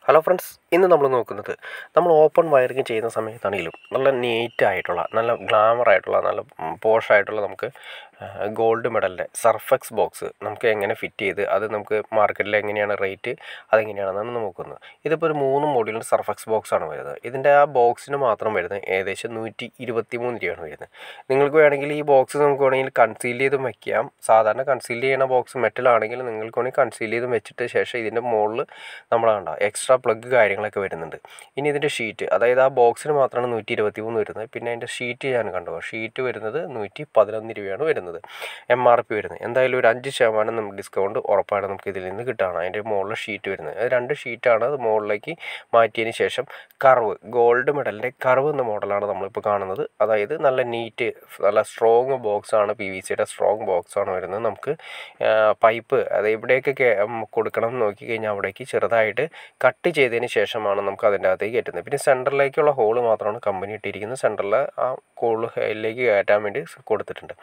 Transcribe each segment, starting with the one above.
Hello friends, ഇന്ന് നമ്മൾ നോക്കുന്നത് നമ്മൾ ഓപ്പൺ വയറിങ് ചെയ്യുന്ന സമയത്താണെങ്കിലും നല്ല നീറ്റായിട്ടുള്ള, നല്ല ഗ്ലാമറായിട്ടുള്ള, നല്ല പോഷായിട്ടുള്ള നമുക്ക് ഗോൾഡ് മെഡലിൻ്റെ സർഫെക്സ് ബോക്സ് നമുക്ക് എങ്ങനെ ഫിറ്റ് ചെയ്ത് അത് നമുക്ക് മാർക്കറ്റിൽ എങ്ങനെയാണ് റേറ്റ് അതെങ്ങനെയാണെന്നാണ് നോക്കുന്നത്. ഇതിപ്പോൾ ഒരു 3 മോഡ്യൂളിൻ്റെ സർഫെക്സ് ബോക്സാണ് വരുന്നത്. ഇതിൻ്റെ ആ ബോക്സിന് മാത്രം വരുന്നത് ഏകദേശം 123 രൂപയാണ് വരുന്നത്. നിങ്ങൾക്ക് വേണമെങ്കിൽ ഈ ബോക്സ് നമുക്ക് വേണമെങ്കിൽ കൺസീൽ ചെയ്തും വയ്ക്കാം. സാധാരണ കൺസീൽ ചെയ്യുന്ന ബോക്സ് മെറ്റലാണെങ്കിൽ നിങ്ങൾക്ക് വേണമെങ്കിൽ കൺസീൽ ചെയ്തും വെച്ചിട്ട് ശേഷം ഇതിൻ്റെ മുകളിൽ നമ്മളാണ്ട എക്സ്ട്രാ പ്ലഗ് കാര്യങ്ങളൊക്കെ വരുന്നുണ്ട്. ഇനി ഇതിൻ്റെ ഷീറ്റ്, അതായത് ആ ബോക്സിന് മാത്രമാണ് 123 വരുന്നത്. പിന്നെ അതിൻ്റെ ഷീറ്റ് ഞാൻ കണ്ടു, ഷീറ്റ് വരുന്നത് 111 രൂപയാണ് വരുന്നത്. MRP വരുന്നത് എന്തായാലും ഒരു 5% നമുക്ക് ഡിസ്കൗണ്ട് ഉറപ്പാണ് നമുക്ക് ഇതിൽ നിന്ന് കിട്ടുകയാണ്. അതിൻ്റെ മുകളിൽ ഷീറ്റ് വരുന്നത്, അത് 2 ഷീറ്റാണ്. അത് മുകളിലേക്ക് മാറ്റിയതിന് ശേഷം കർവ്, ഗോൾഡ് മെഡലിൻ്റെ കർവ് എന്ന മോഡലാണ് നമ്മളിപ്പോൾ കാണുന്നത്. അതായത് നല്ല നീറ്റ്, നല്ല സ്ട്രോങ് ബോക്സാണ്, PVCയുടെ സ്ട്രോങ് ബോക്സാണ് വരുന്നത്. നമുക്ക് പൈപ്പ് അത് എവിടെയൊക്കെ കൊടുക്കണം എന്ന് നോക്കിക്കഴിഞ്ഞാൽ അവിടേക്ക് ചെറുതായിട്ട് കട്ട് ചെയ്തതിന് ശേഷമാണ് നമുക്ക് അതിൻ്റെ അകത്തേക്ക് കയറ്റുന്നത്. പിന്നെ സെൻറ്ററിലേക്കുള്ള ഹോള് മാത്രമാണ് കമ്പനി ഇട്ടിരിക്കുന്നത്. സെൻറ്ററിൽ ആ ഹോളിലേക്ക് കയറ്റാൻ വേണ്ടി കൊടുത്തിട്ടുണ്ട്.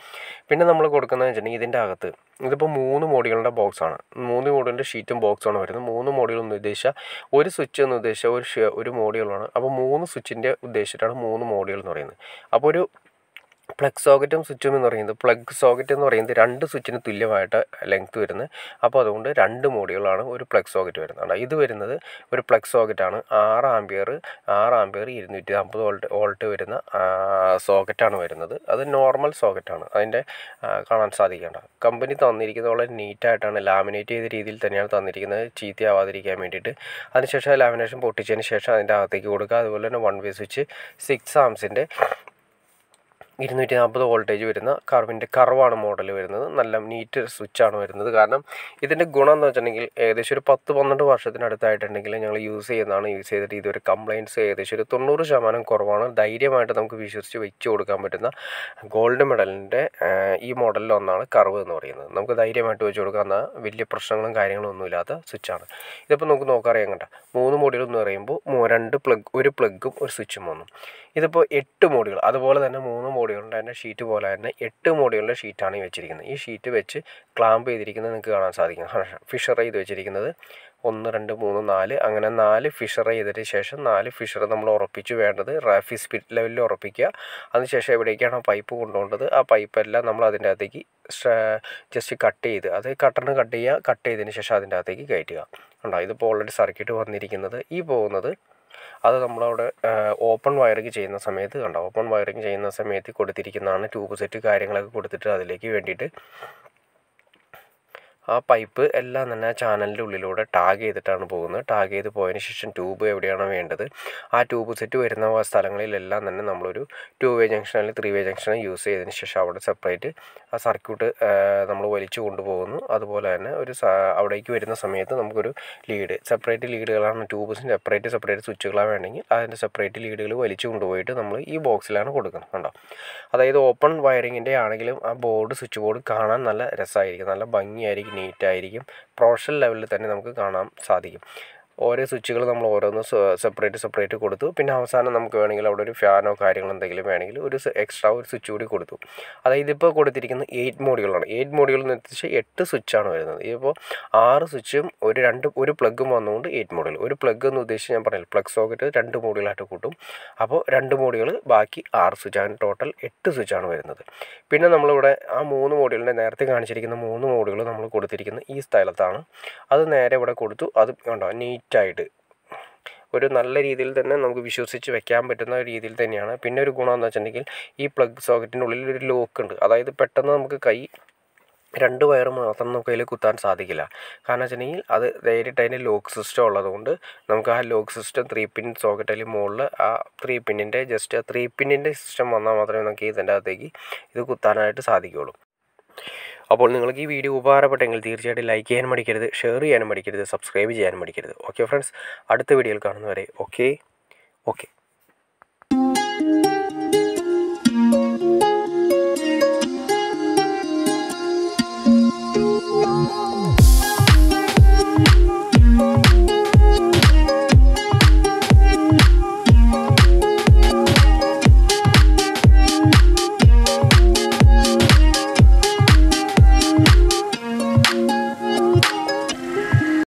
പിന്നെ നമ്മൾ കൊടുക്കുന്നതെന്ന് വെച്ചിട്ടുണ്ടെങ്കിൽ ഇതിൻ്റെ അകത്ത് ഇതിപ്പോൾ 3 മോഡ്യൂളിൻ്റെ ബോക്സാണ്, 3 മോഡ്യൂളിൻ്റെ ഷീറ്റും ബോക്സാണ് വരുന്നത്. 3 മോഡ്യൂൾ എന്ന് ഉദ്ദേശിച്ചാൽ ഒരു സ്വിച്ച് എന്ന് ഉദ്ദേശിച്ചാൽ ഒരു മോഡ്യൂളാണ്. അപ്പോൾ 3 സ്വിച്ചിൻ്റെ ഉദ്ദേശിച്ചിട്ടാണ് 3 മോഡ്യൂൾ എന്ന് പറയുന്നത്. അപ്പോൾ ഒരു പ്ലഗ് സോക്കറ്റും സ്വിച്ചും എന്ന് പറയുന്നത്, പ്ലഗ് സോക്കറ്റ് എന്ന് പറയുന്നത് 2 സ്വിച്ചിന് തുല്യമായിട്ട് ലെങ്ത്ത് വരുന്നത്. അപ്പോൾ അതുകൊണ്ട് 2 മോഡ്യൂളാണ് ഒരു പ്ലഗ് സോക്കറ്റ് വരുന്നത്. ഇത് വരുന്നത് ഒരു പ്ലഗ് സോക്കറ്റാണ്. 6 ആമ്പിയർ 250 വോൾട്ട് വരുന്ന സോക്കറ്റാണ് വരുന്നത്. അത് നോർമൽ സോക്കറ്റാണ്. അതിൻ്റെ കാണാൻ സാധിക്കേണ്ട കമ്പനി തന്നിരിക്കുന്നത് വളരെ നീറ്റായിട്ടാണ്, ലാമിനേറ്റ് ചെയ്ത രീതിയിൽ തന്നെയാണ് തന്നിരിക്കുന്നത്, ചീത്തയാവാതിരിക്കാൻ വേണ്ടിയിട്ട്. അതിനുശേഷം ലാമിനേഷൻ പൊട്ടിച്ചതിന് ശേഷം അതിൻ്റെ അകത്തേക്ക് കൊടുക്കുക. അതുപോലെ തന്നെ 1 വേ സ്വിച്ച് 6 ആംസിൻ്റെ 240 വോൾട്ടേജ് വരുന്ന കർവാണ് മോഡൽ വരുന്നത്. നല്ല നീറ്റ് സ്വിച്ചാണ് വരുന്നത്. കാരണം ഇതിൻ്റെ ഗുണം എന്ന് വെച്ചിട്ടുണ്ടെങ്കിൽ ഏകദേശം ഒരു 10-12 വർഷത്തിനടുത്തായിട്ടുണ്ടെങ്കിൽ ഞങ്ങൾ യൂസ് ചെയ്തിട്ട് ഇതൊരു കംപ്ലയിൻറ്റ്സ് ഏകദേശം ഒരു 90% കുറവാണ്. ധൈര്യമായിട്ട് നമുക്ക് വിശ്വസിച്ച് വെച്ച് കൊടുക്കാൻ പറ്റുന്ന ഗോൾഡ് മെഡലിൻ്റെ ഈ മോഡലിൽ ഒന്നാണ് കർവ് എന്ന് പറയുന്നത്. നമുക്ക് ധൈര്യമായിട്ട് വെച്ച് കൊടുക്കാവുന്ന വലിയ പ്രശ്നങ്ങളും കാര്യങ്ങളും ഒന്നുമില്ലാത്ത സ്വിച്ചാണ്. ഇതിപ്പോൾ നമുക്ക് നോക്കാറിയാൻ കണ്ട 3 മോഡ്യൂൾ എന്ന് പറയുമ്പോൾ 2 ഒരു പ്ലഗും ഒരു സ്വിച്ചും വന്നു. ഇതിപ്പോൾ 8 മോഡ്യൂൾ, അതുപോലെ തന്നെ 3 മോഡ്യൂളിൻ്റെ തന്നെ ഷീറ്റ് പോലെ തന്നെ 8 മോഡ്യൂളിൻ്റെ ഷീറ്റാണ് ഈ വെച്ചിരിക്കുന്നത്. ഈ ഷീറ്റ് വെച്ച് ക്ലാമ്പ് ചെയ്തിരിക്കുന്നത് നിങ്ങൾക്ക് കാണാൻ സാധിക്കും. ഫിഷർ ചെയ്ത് വെച്ചിരിക്കുന്നത് 1 2 3 4 അങ്ങനെ 4 ഫിഷർ ചെയ്തതിന് ശേഷം 4 ഫിഷർ നമ്മൾ ഉറപ്പിച്ച് വേണ്ടത് റാഫി സ്പിരിറ്റ് ലെവലിൽ ഉറപ്പിക്കുക. അതിനുശേഷം എവിടേക്കാണ് പൈപ്പ് കൊണ്ടുപോകേണ്ടത് ആ പൈപ്പെല്ലാം നമ്മൾ അതിൻ്റെ അകത്തേക്ക് ജസ്റ്റ് കട്ട് ചെയ്ത്, അത് കട്ടറിന് കട്ട് ചെയ്യുക. കട്ട് ചെയ്തതിന് ശേഷം അതിൻ്റെ അകത്തേക്ക് കയറ്റുക. ഉണ്ടോ, ഇതിപ്പോൾ ഓൾറെഡി സർക്യൂട്ട് വന്നിരിക്കുന്നത്. ഈ പോകുന്നത് അത് നമ്മളവിടെ ഓപ്പൺ വയറിങ് ചെയ്യുന്ന സമയത്ത് കണ്ടോ, ഓപ്പൺ വയറിങ് ചെയ്യുന്ന സമയത്ത് കൊടുത്തിരിക്കുന്നതാണ്. ട്യൂബ് സെറ്റ് കാര്യങ്ങളൊക്കെ കൊടുത്തിട്ട് അതിലേക്ക് വേണ്ടിയിട്ട് ആ പൈപ്പ് എല്ലാം തന്നെ ചാനലിൻ്റെ ഉള്ളിലൂടെ ടാഗ് ചെയ്തിട്ടാണ് പോകുന്നത്. ടാഗ് ചെയ്ത് പോയതിന് ശേഷം ട്യൂബ് എവിടെയാണോ വേണ്ടത് ആ ട്യൂബ് സെറ്റ് വരുന്ന സ്ഥലങ്ങളിലെല്ലാം തന്നെ നമ്മളൊരു 2 വേ ജംഗ്ഷൻ അല്ലെങ്കിൽ 3 വേ ജംഗ്ഷൻ യൂസ് ചെയ്തതിന് ശേഷം അവിടെ സെപ്പറേറ്റ് ആ സർക്യൂട്ട് നമ്മൾ വലിച്ചു കൊണ്ടുപോകുന്നു. അതുപോലെ തന്നെ അവിടേക്ക് വരുന്ന സമയത്ത് നമുക്കൊരു സെപ്പറേറ്റ് ലീഡുകളാണ്, ട്യൂബ്സിന് സെപ്പറേറ്റ് സ്വിച്ചുകളാണ് വേണമെങ്കിൽ അതിൻ്റെ സെപ്പറേറ്റ് ലീഡുകൾ വലിച്ചു കൊണ്ടുപോയിട്ട് നമ്മൾ ഈ ബോക്സിലാണ് കൊടുക്കുന്നത്. കണ്ടോ, അതായത് ഓപ്പൺ വയറിങ്ങിൻ്റെ ആണെങ്കിലും ആ സ്വിച്ച് ബോർഡ് കാണാൻ നല്ല രസമായിരിക്കും, നല്ല ഭംഗിയായിരിക്കും, നീറ്റായിരിക്കും. പ്രൊഫഷണൽ ലെവലിൽ തന്നെ നമുക്ക് കാണാൻ സാധിക്കും. ഓരോ സ്വിച്ചുകൾ നമ്മൾ ഓരോന്ന് സെപ്പറേറ്റ് കൊടുത്തു. പിന്നെ അവസാനം നമുക്ക് വേണമെങ്കിൽ അവിടെ ഒരു ഫാനോ കാര്യങ്ങളോ എന്തെങ്കിലും വേണമെങ്കിൽ ഒരു എക്സ്ട്രാ ഒരു സ്വിച്ച് കൂടി കൊടുത്തു. അതായത് ഇതിപ്പോൾ കൊടുത്തിരിക്കുന്നത് 8 മോഡ്യൂളാണ്. 8 മോഡ്യൂൾ എന്ന് വെച്ചാൽ 8 സ്വിച്ചാണ് വരുന്നത്. ഇതിപ്പോൾ 6 സ്വിച്ചും ഒരു പ്ലഗും വന്നുകൊണ്ട് 8 മോഡ്യൂൾ. ഒരു പ്ലഗ് എന്ന് ഉദ്ദേശിച്ച് ഞാൻ പറഞ്ഞില്ല, പ്ലഗ് സോക്കറ്റ് 2 മോഡ്യൂളായിട്ട് കൂട്ടും. അപ്പോൾ 2 മോഡ്യൂൾ ബാക്കി 6 സ്വിച്ച്, അങ്ങനെ ടോട്ടൽ 8 സ്വിച്ചാണ് വരുന്നത്. പിന്നെ നമ്മളിവിടെ ആ 3 മോഡ്യൂളിൻ്റെ നേരത്തെ കാണിച്ചിരിക്കുന്ന 3 മോഡ്യൂൾ നമ്മൾ കൊടുത്തിരിക്കുന്നത് ഈ സ്ഥലത്താണ്. അത് നേരെ ഇവിടെ കൊടുത്തു. അത് കണ്ടോ, നീറ്റായിട്ട് ഒരു നല്ല രീതിയിൽ തന്നെ നമുക്ക് വിശ്വസിച്ച് വെക്കാൻ പറ്റുന്ന രീതിയിൽ തന്നെയാണ്. പിന്നെ ഒരു ഗുണം എന്ന് വെച്ചിട്ടുണ്ടെങ്കിൽ ഈ പ്ലഗ് സോക്കറ്റിൻ്റെ ഉള്ളിൽ ഒരു ലോക്ക് ഉണ്ട്. അതായത് പെട്ടെന്ന് നമുക്ക് 2 വയർ മാത്രം നമുക്ക് അതിൽ കുത്താൻ സാധിക്കില്ല. കാരണം വെച്ചിട്ടുണ്ടെങ്കിൽ അത് നേരിട്ട് അതിൻ്റെ ലോക്ക് സിസ്റ്റം ഉള്ളതുകൊണ്ട് നമുക്ക് ആ ലോക്ക് സിസ്റ്റം 3 പിൻ സോക്കറ്റിൽ മുകളിൽ ആ 3 പിന്നിൻ്റെ ജസ്റ്റ് 3 പിന്നിൻ്റെ സിസ്റ്റം വന്നാൽ മാത്രമേ നമുക്ക് ഇതിൻ്റെ അകത്തേക്ക് ഇത് കുത്താനായിട്ട് സാധിക്കുകയുള്ളൂ. അപ്പോൾ നിങ്ങൾക്ക് ഈ വീഡിയോ ഉപകാരപ്പെട്ടെങ്കിൽ തീർച്ചയായിട്ടും ലൈക്ക് ചെയ്യാനും മടിക്കരുത്, ഷെയർ ചെയ്യാനും മടിക്കരുത്, സബ്സ്ക്രൈബ് ചെയ്യാനും മടിക്കരുത്. ഓക്കെ ഫ്രണ്ട്സ്, അടുത്ത വീഡിയോയിൽ കാണുന്നവരെ ഓക്കെ.